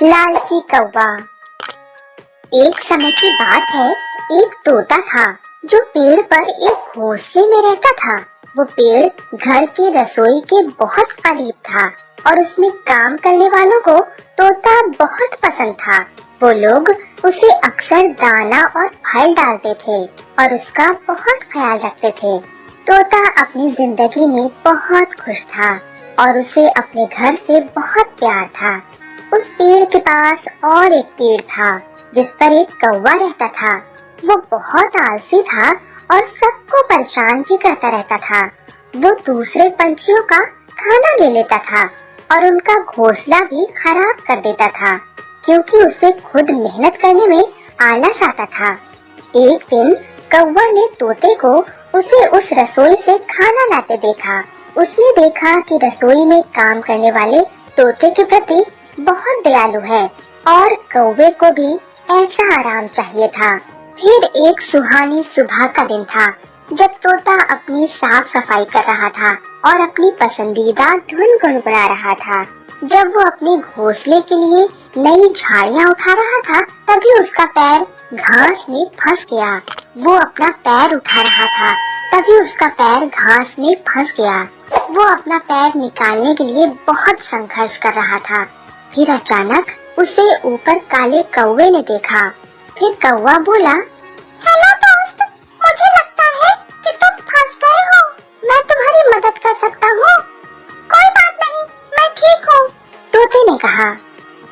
लालची कौवा। एक समय की बात है, एक तोता था जो पेड़ पर एक घोंसले में रहता था। वो पेड़ घर के रसोई के बहुत करीब था और उसमें काम करने वालों को तोता बहुत पसंद था। वो लोग उसे अक्सर दाना और फल डालते थे और उसका बहुत ख्याल रखते थे। तोता अपनी जिंदगी में बहुत खुश था और उसे अपने घर से बहुत प्यार था। उस पेड़ के पास और एक पेड़ था जिस पर एक कौवा रहता था। वो बहुत आलसी था और सबको परेशान भी करता रहता था। वो दूसरे पंछियों का खाना ले लेता था और उनका घोंसला भी खराब कर देता था क्योंकि उसे खुद मेहनत करने में आलस आता था। एक दिन कौवा ने तोते को उसे उस रसोई से खाना लाते देखा। उसने देखा कि रसोई में काम करने वाले तोते के प्रति बहुत दयालु है और कौवे को भी ऐसा आराम चाहिए था। फिर एक सुहानी सुबह का दिन था जब तोता अपनी साफ सफाई कर रहा था और अपनी पसंदीदा धुन गुनगुना रहा था। जब वो अपने घोंसले के लिए नई झाड़ियाँ उठा रहा था तभी उसका पैर घास में फंस गया। वो अपना पैर उठा रहा था तभी उसका पैर घास में फंस गया। वो अपना पैर निकालने के लिए बहुत संघर्ष कर रहा था। फिर अचानक उसे ऊपर काले कौवे ने देखा। फिर कौवा बोला, हेलो दोस्त, मुझे लगता है कि तुम फंस गए हो। मैं तुम्हारी मदद कर सकता हूँ। कोई बात नहीं, मैं ठीक हूँ, तोते ने कहा।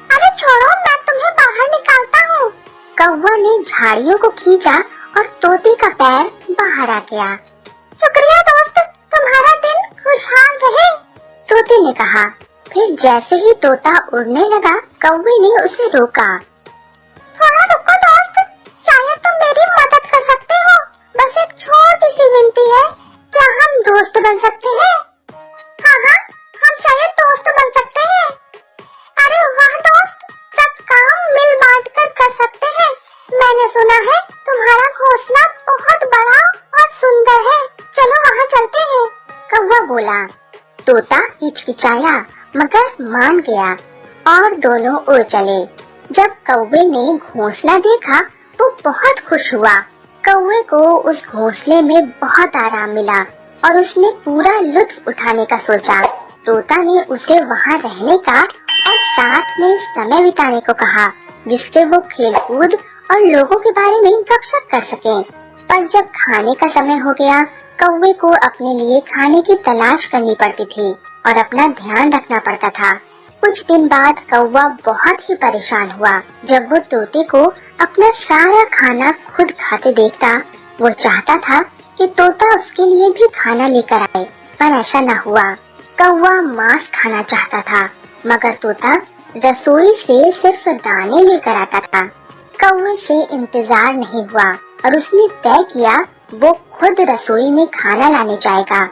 अरे छोड़ो, मैं तुम्हें बाहर निकालता हूँ। कौवा ने झाड़ियों को खींचा और तोते का पैर बाहर आ गया। शुक्रिया दोस्त, तुम्हारा दिन खुशहाल रहे, तोते ने कहा। फिर जैसे ही तोता उड़ने लगा कौवे ने उसे रोका। थोड़ा रुको दोस्त, शायद तुम मेरी मदद कर सकते हो। बस एक छोटी सी विनती है, क्या हम दोस्त बन सकते हैं? हाँ, हम शायद दोस्त बन सकते हैं। अरे वाह दोस्त, सब काम मिल बांट कर सकते हैं। मैंने सुना है तुम्हारा घोंसला बहुत बड़ा और सुंदर है, चलो वहाँ चलते हैं, कौवा बोला। तोता हिचकिचाया मगर मान गया और दोनों उड़ चले। जब कौवे ने घोंसला देखा वो बहुत खुश हुआ। कौवे को उस घोंसले में बहुत आराम मिला और उसने पूरा लुत्फ उठाने का सोचा। तोता ने उसे वहाँ रहने का और साथ में समय बिताने को कहा जिससे वो खेलकूद और लोगों के बारे में गपशप कर सके। पर जब खाने का समय हो गया कौवे को अपने लिए खाने की तलाश करनी पड़ती थी और अपना ध्यान रखना पड़ता था। कुछ दिन बाद कौवा बहुत ही परेशान हुआ जब वो तोते को अपना सारा खाना खुद खाते देखता। वो चाहता था कि तोता उसके लिए भी खाना लेकर आए, पर ऐसा न हुआ। कौवा मांस खाना चाहता था मगर तोता रसोई से सिर्फ दाने लेकर आता था। कौवे से इंतजार नहीं हुआ और उसने तय किया वो खुद रसोई में खाना लाने जाएगा।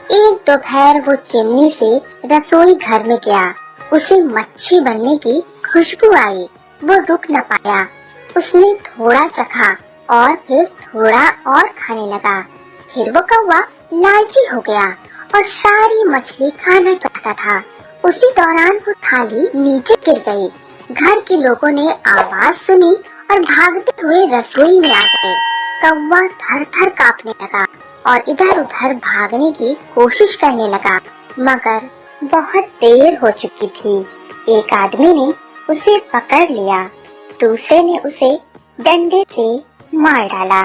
एक दोपहर वो चिमनी से रसोई घर में गया। उसे मच्छी बनने की खुशबू आई। वो रुक न पाया। उसने थोड़ा चखा और फिर थोड़ा और खाने लगा। फिर वो कौवा लालची हो गया और सारी मछली खाना चाहता था। उसी दौरान वो थाली नीचे गिर गई। घर के लोगों ने आवाज सुनी और भागते हुए रसोई में आ गए। कौवा थर थर कांपने लगा और इधर उधर भागने की कोशिश करने लगा मगर बहुत देर हो चुकी थी। एक आदमी ने उसे पकड़ लिया, दूसरे ने उसे डंडे से मार डाला।